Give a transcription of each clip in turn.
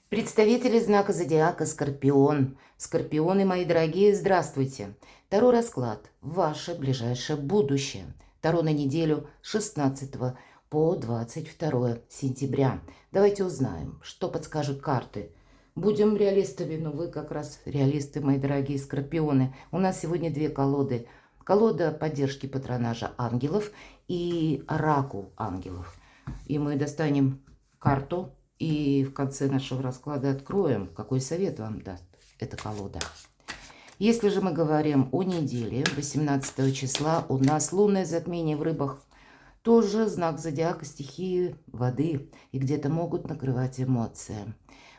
Представители знака зодиака Скорпион. Скорпионы, мои дорогие, здравствуйте. Таро расклад. Ваше ближайшее будущее. Таро на неделю с 16 по 22 сентября. Давайте узнаем, что подскажут карты. Будем реалистами, но вы как раз реалисты, мои дорогие скорпионы. У нас сегодня две колоды. Колода поддержки патронажа ангелов и оракул ангелов. И мы достанем карту. И в конце нашего расклада откроем, какой совет вам даст эта колода. Если же мы говорим о неделе, 18 числа у нас лунное затмение в рыбах. Тоже знак зодиака стихии воды. И где-то могут накрывать эмоции.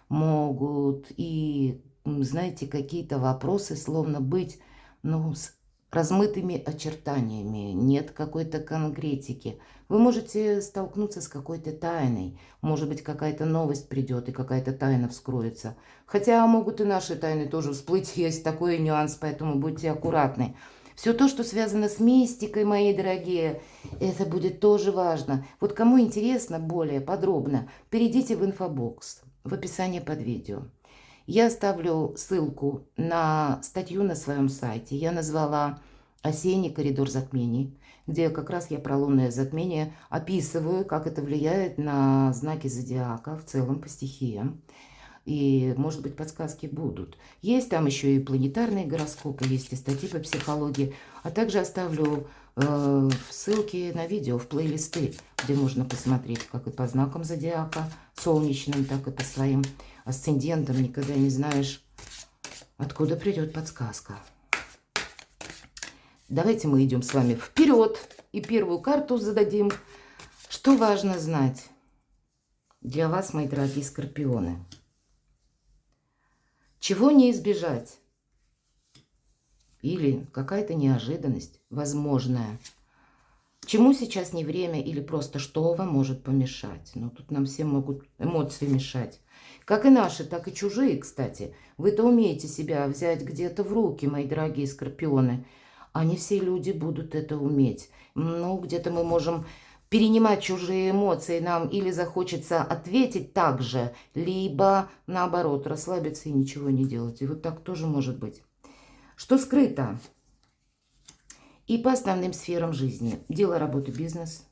Могут и, знаете, какие-то вопросы словно быть, с размытыми очертаниями, нет какой-то конкретики. Вы можете столкнуться с какой-то тайной. Может быть, какая-то новость придет и какая-то тайна вскроется. Хотя могут и наши тайны тоже всплыть, есть такой нюанс, поэтому будьте аккуратны. Все то, что связано с мистикой, мои дорогие, это будет тоже важно. Вот кому интересно более подробно, перейдите в инфобокс, в описании под видео. Я оставлю ссылку на статью на своем сайте. Я назвала «Осенний коридор затмений», где как раз я про лунное затмение описываю, как это влияет на знаки зодиака в целом по стихиям. И, может быть, подсказки будут. Есть там еще и планетарные гороскопы, есть и статьи по психологии. А также оставлю ссылки на видео в плейлисты, где можно посмотреть как и по знакам зодиака солнечным, так и по своим асцендентам. Никогда не знаешь, откуда придет подсказка. Давайте мы идем с вами вперед и первую карту зададим. Что важно знать для вас, мои дорогие скорпионы? Чего не избежать? Или какая-то неожиданность возможная? Чему сейчас не время или просто что вам может помешать? Ну, тут нам всем могут эмоции мешать. Как и наши, так и чужие, кстати. Вы-то умеете себя взять где-то в руки, мои дорогие скорпионы. А не все люди будут это уметь. Ну, где-то мы можем перенимать чужие эмоции, нам или захочется ответить так же, либо, наоборот, расслабиться и ничего не делать. И вот так тоже может быть. Что скрыто? И по основным сферам жизни. Дело, работа, бизнес.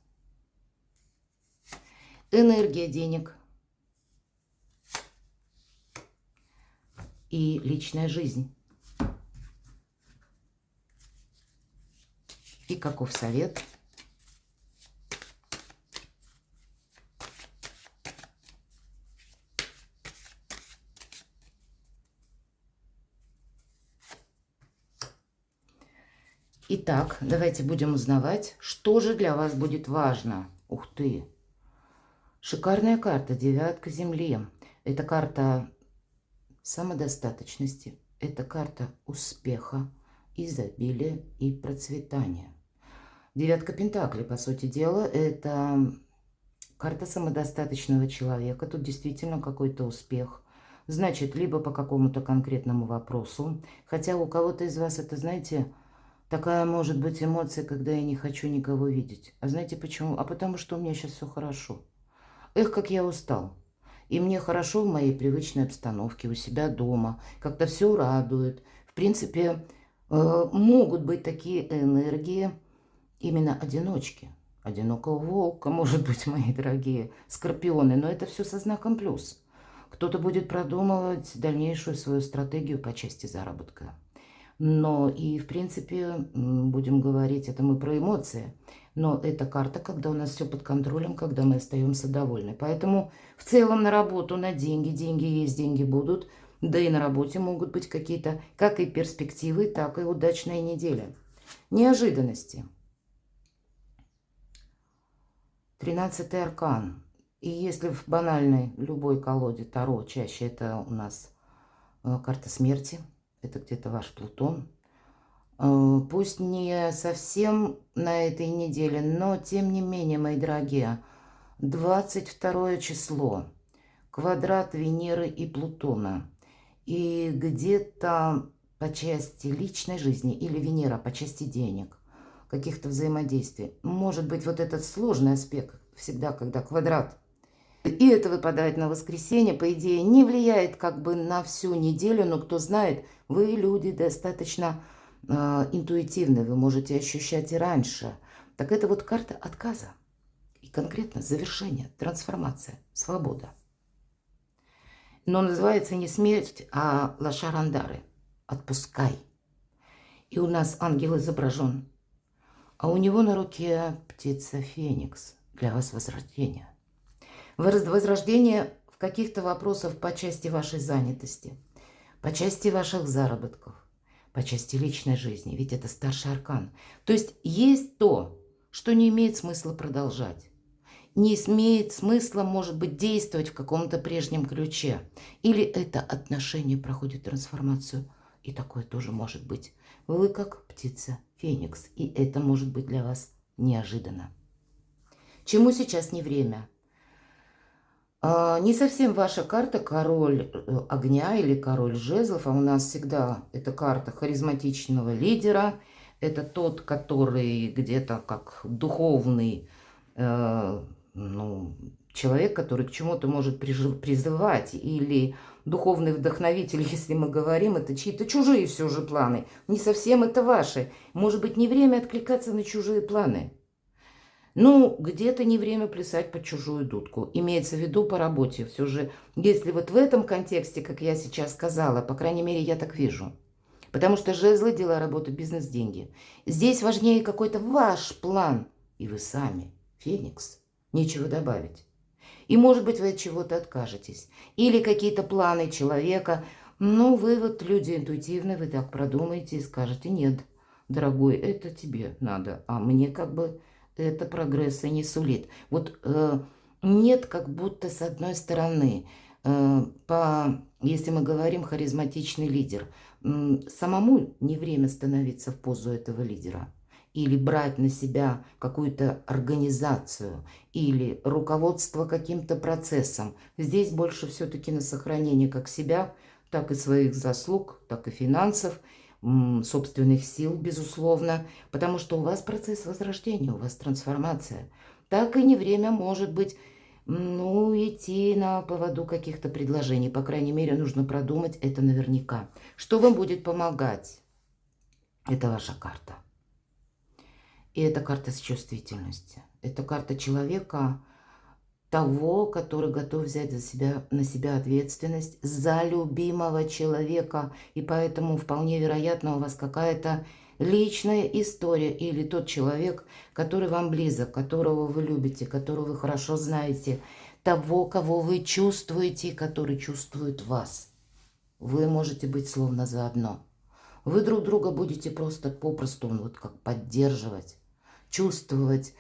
Энергия денег. И личная жизнь. И каков совет? Итак, давайте будем узнавать, что же для вас будет важно. Ух ты! Шикарная карта, девятка земли. Это карта самодостаточности, это карта успеха, изобилия и процветания. Девятка пентаклей, по сути дела, это карта самодостаточного человека. Тут действительно какой-то успех. Значит, либо по какому-то конкретному вопросу. Хотя у кого-то из вас это, знаете, такая может быть эмоция, когда я не хочу никого видеть. А знаете почему? А потому что у меня сейчас все хорошо. Эх, как я устал. И мне хорошо в моей привычной обстановке, у себя дома. Как-то все радует. В принципе, могут быть такие энергии именно одиночки. Одинокого волка, может быть, мои дорогие скорпионы. Но это все со знаком плюс. Кто-то будет продумывать дальнейшую свою стратегию по части заработка. Но и, в принципе, будем говорить, это мы про эмоции. Но это карта, когда у нас все под контролем, когда мы остаемся довольны. Поэтому в целом на работу, на деньги, деньги есть, деньги будут. Да и на работе могут быть какие-то как и перспективы, так и удачная неделя. Неожиданности. 13-й аркан. И если в банальной любой колоде Таро, чаще это у нас карта смерти. Это где-то ваш Плутон. Пусть не совсем на этой неделе, но тем не менее, мои дорогие, 22 число, квадрат Венеры и Плутона. И где-то по части личной жизни или Венера по части денег, каких-то взаимодействий. Может быть, вот этот сложный аспект всегда, когда квадрат И это выпадает на воскресенье, по идее, не влияет как бы на всю неделю, но кто знает, вы люди достаточно интуитивны, вы можете ощущать и раньше. Так это вот карта отказа. И конкретно завершение, трансформация, свобода. Но называется не смерть, а лошарандары. Отпускай. И у нас ангел изображен. А у него на руке птица Феникс. Для вас возрождение. Возрождение в каких-то вопросах по части вашей занятости, по части ваших заработков, по части личной жизни. Ведь это старший аркан. То есть то, что не имеет смысла продолжать. Не имеет смысла, может быть, действовать в каком-то прежнем ключе. Или это отношение проходит трансформацию. И такое тоже может быть. Вы как птица Феникс. И это может быть для вас неожиданно. Чему сейчас не время? Не совсем ваша карта король огня или король жезлов, а у нас всегда эта карта харизматичного лидера. Это тот, который где-то как духовный человек, который к чему-то может призывать, или духовный вдохновитель, если мы говорим, это чьи-то чужие все же планы. Не совсем это ваши. Может быть, не время откликаться на чужие планы. Ну, где-то не время плясать под чужую дудку. Имеется в виду по работе. Все же, если вот в этом контексте, как я сейчас сказала, по крайней мере, я так вижу. Потому что жезлы, дела, работа, бизнес, деньги. Здесь важнее какой-то ваш план. И вы сами. Феникс. Нечего добавить. И, может быть, вы от чего-то откажетесь. Или какие-то планы человека. Ну, вы вот люди интуитивные, вы так продумаете и скажете: нет, дорогой, это тебе надо. А мне как бы... это прогресса не сулит. Вот нет как будто с одной стороны, если мы говорим харизматичный лидер, самому не время становиться в позу этого лидера. Или брать на себя какую-то организацию, или руководство каким-то процессом. Здесь больше все-таки на сохранение как себя, так и своих заслуг, так и финансов, собственных сил, безусловно, потому что у вас процесс возрождения, у вас трансформация. Так и не время, может быть, идти на поводу каких-то предложений. По крайней мере, нужно продумать это наверняка. Что вам будет помогать? Это ваша карта. И это карта с чувствительностью. Это карта человека, того, который готов взять на себя ответственность за любимого человека. И поэтому вполне вероятно у вас какая-то личная история или тот человек, который вам близок, которого вы любите, которого вы хорошо знаете, того, кого вы чувствуете, который чувствует вас. Вы можете быть словно заодно. Вы друг друга будете просто попросту вот как поддерживать, чувствовать,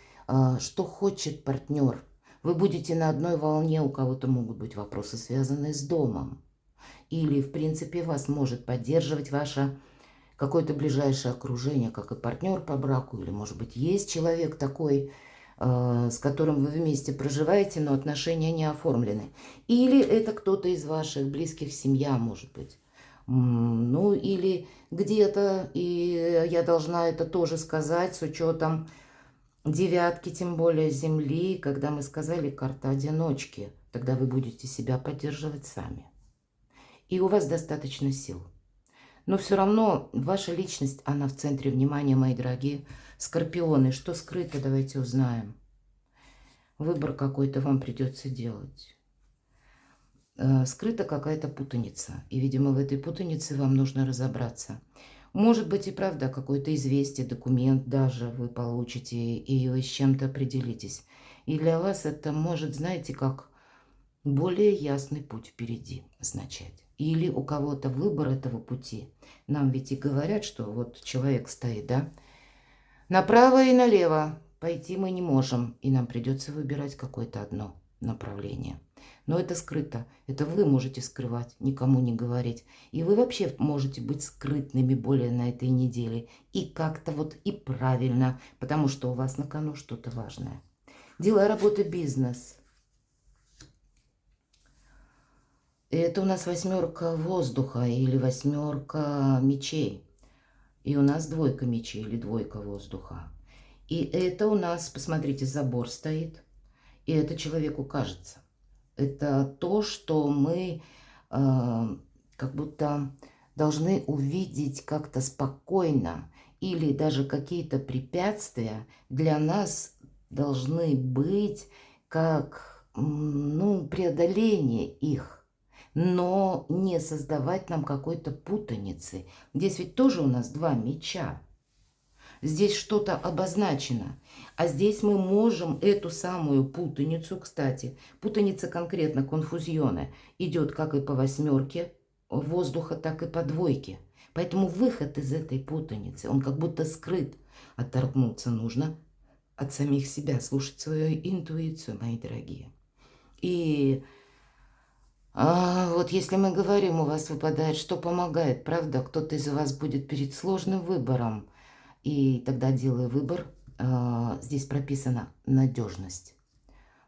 что хочет партнер. Вы будете на одной волне, у кого-то могут быть вопросы, связанные с домом. Или, в принципе, вас может поддерживать ваше какое-то ближайшее окружение, как и партнер по браку. Или, может быть, есть человек такой, с которым вы вместе проживаете, но отношения не оформлены. Или это кто-то из ваших близких, семья, может быть. Или где-то, и я должна это тоже сказать, с учетом девятки, тем более Земли, когда мы сказали карта одиночки, тогда вы будете себя поддерживать сами. И у вас достаточно сил. Но все равно ваша личность, она в центре внимания, мои дорогие скорпионы. Что скрыто, давайте узнаем. Выбор какой-то вам придется делать. Скрыта какая-то путаница. И, видимо, в этой путанице вам нужно разобраться. Может быть и правда какое-то известие, документ даже вы получите, и вы с чем-то определитесь. И для вас это может, знаете, как более ясный путь впереди означать. Или у кого-то выбор этого пути. Нам ведь и говорят, что вот человек стоит, да? Направо и налево пойти мы не можем, и нам придется выбирать какое-то одно направление. Но это скрыто. Это вы можете скрывать, никому не говорить. И вы вообще можете быть скрытными более на этой неделе. И как-то вот и правильно, потому что у вас на кону что-то важное. Дела, работа, бизнес. Это у нас 8 воздуха или 8 мечей. И у нас 2 мечей или 2 воздуха. И это у нас, посмотрите, забор стоит. И это человеку кажется. Это то, что мы как будто должны увидеть как-то спокойно, или даже какие-то препятствия для нас должны быть как преодоление их, но не создавать нам какой-то путаницы. Здесь ведь тоже у нас два меча. Здесь что-то обозначено. А здесь мы можем эту самую путаницу, кстати, путаница конкретно, конфузионы, идет как и по восьмерке воздуха, так и по двойке. Поэтому выход из этой путаницы, он как будто скрыт. Оттолкнуться нужно от самих себя, слушать свою интуицию, мои дорогие. И вот если мы говорим, у вас выпадает, что помогает, правда, кто-то из вас будет перед сложным выбором, и тогда, делая выбор, здесь прописана надежность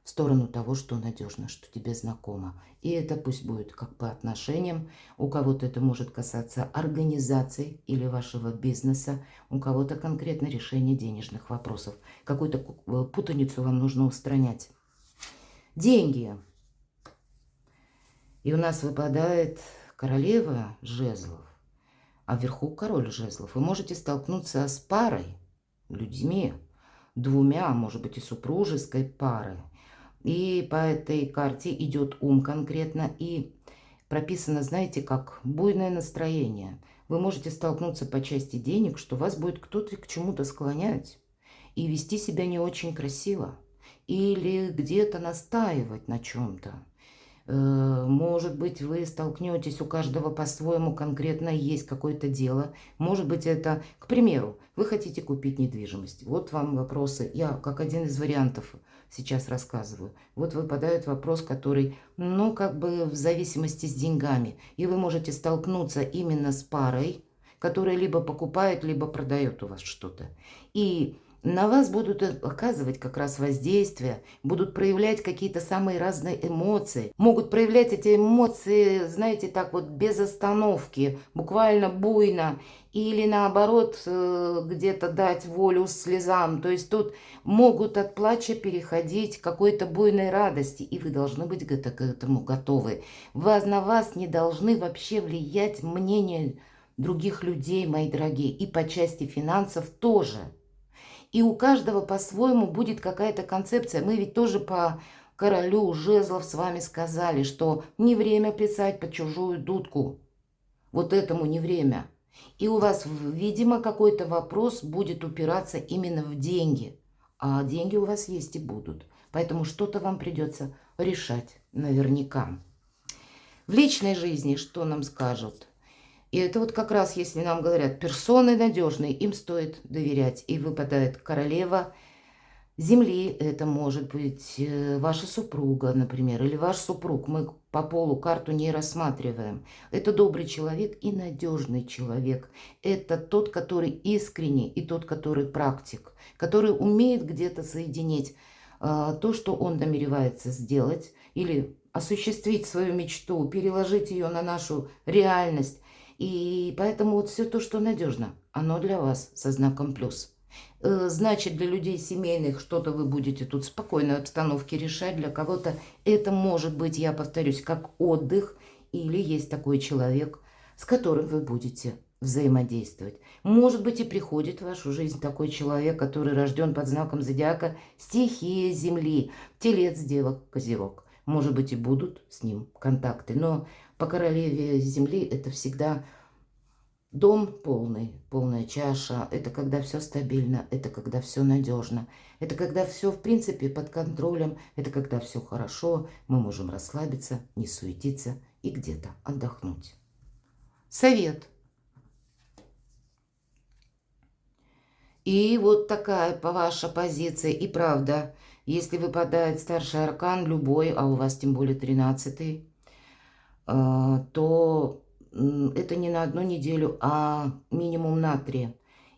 в сторону того, что надежно, что тебе знакомо. И это пусть будет как по отношениям. У кого-то это может касаться организации или вашего бизнеса, у кого-то конкретно решение денежных вопросов. Какую-то путаницу вам нужно устранять. Деньги. И у нас выпадает королева жезлов, а вверху король жезлов. Вы можете столкнуться с парой, людьми, двумя, может быть, и супружеской парой. И по этой карте идет ум конкретно, и прописано, знаете, как буйное настроение. Вы можете столкнуться по части денег, что вас будет кто-то к чему-то склонять и вести себя не очень красиво. Или где-то настаивать на чем-то. Может быть, вы столкнетесь, у каждого по-своему конкретно есть какое-то дело. Может быть, это, к примеру, вы хотите купить недвижимость. Вот вам вопросы. Я как один из вариантов сейчас рассказываю. Вот выпадает вопрос, который, как бы в зависимости с деньгами. И вы можете столкнуться именно с парой, которая либо покупает, либо продает у вас что-то. И на вас будут оказывать как раз воздействие, будут проявлять какие-то самые разные эмоции. Могут проявлять эти эмоции, знаете, так вот без остановки, буквально буйно. Или наоборот, где-то дать волю слезам. То есть тут могут от плача переходить к какой-то буйной радости. И вы должны быть к этому готовы. На вас не должны вообще влиять мнения других людей, мои дорогие. И по части финансов тоже. И у каждого по-своему будет какая-то концепция. Мы ведь тоже по королю жезлов с вами сказали, что не время плясать под чужую дудку. Вот этому не время. И у вас, видимо, какой-то вопрос будет упираться именно в деньги. А деньги у вас есть и будут. Поэтому что-то вам придется решать наверняка. В личной жизни что нам скажут? И это вот как раз, если нам говорят, персоны надежные, им стоит доверять. И выпадает королева земли, это может быть ваша супруга, например, или ваш супруг. Мы по полу карту не рассматриваем. Это добрый человек и надежный человек. Это тот, который искренний, и тот, который практик, который умеет где-то соединить то, что он намеревается сделать, или осуществить свою мечту, переложить ее на нашу реальность. И поэтому вот все то, что надежно, оно для вас со знаком плюс. Значит, для людей семейных что-то вы будете тут в спокойной обстановке решать. Для кого-то это может быть, я повторюсь, как отдых. Или есть такой человек, с которым вы будете взаимодействовать. Может быть, и приходит в вашу жизнь такой человек, который рожден под знаком зодиака стихия Земли, Телец, Дева, Козерог. Может быть, и будут с ним контакты. Но по королеве Земли это всегда дом полный, полная чаша. Это когда все стабильно, это когда все надежно. Это когда все, в принципе, под контролем. Это когда все хорошо, мы можем расслабиться, не суетиться и где-то отдохнуть. Совет. И вот такая ваша позиция. И правда, если выпадает старший аркан, любой, а у вас тем более 13-й, то это не на одну неделю, а минимум на 3.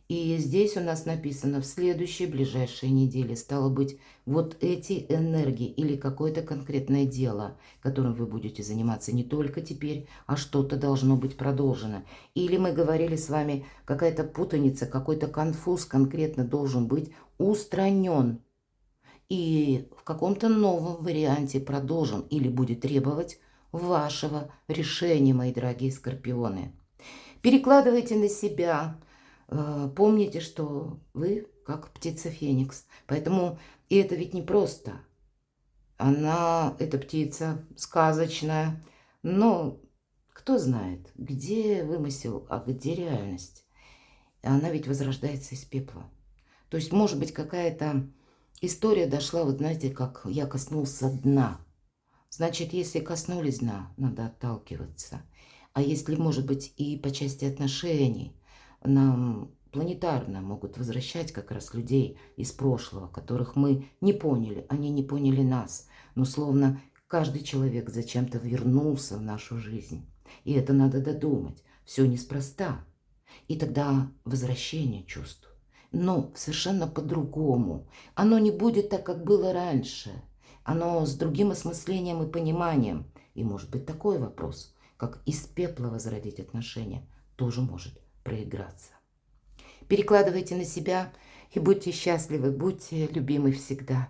И здесь у нас написано в следующей, ближайшей неделе. Стало быть, вот эти энергии или какое-то конкретное дело, которым вы будете заниматься не только теперь, а что-то должно быть продолжено. Или мы говорили с вами, какая-то путаница, какой-то конфуз конкретно должен быть устранен. и в каком-то новом варианте продолжен или будет требовать вашего решения, мои дорогие скорпионы. Перекладывайте на себя. Помните, что вы как птица Феникс. Поэтому и это ведь не просто. Эта птица сказочная, но кто знает, где вымысел, а где реальность. Она ведь возрождается из пепла. То есть, может быть, какая-то история дошла, вот знаете, как я коснулся дна. Значит, если коснулись дна, надо отталкиваться. А если, может быть, и по части отношений нам планетарно могут возвращать как раз людей из прошлого, которых мы не поняли, они не поняли нас. Но словно каждый человек зачем-то вернулся в нашу жизнь. И это надо додумать. Все неспроста. И тогда возвращение чувств. Но совершенно по-другому. Оно не будет так, как было раньше. Оно с другим осмыслением и пониманием. И может быть такой вопрос, как из пепла возродить отношения, тоже может проиграться. Перекладывайте на себя и будьте счастливы, будьте любимы всегда.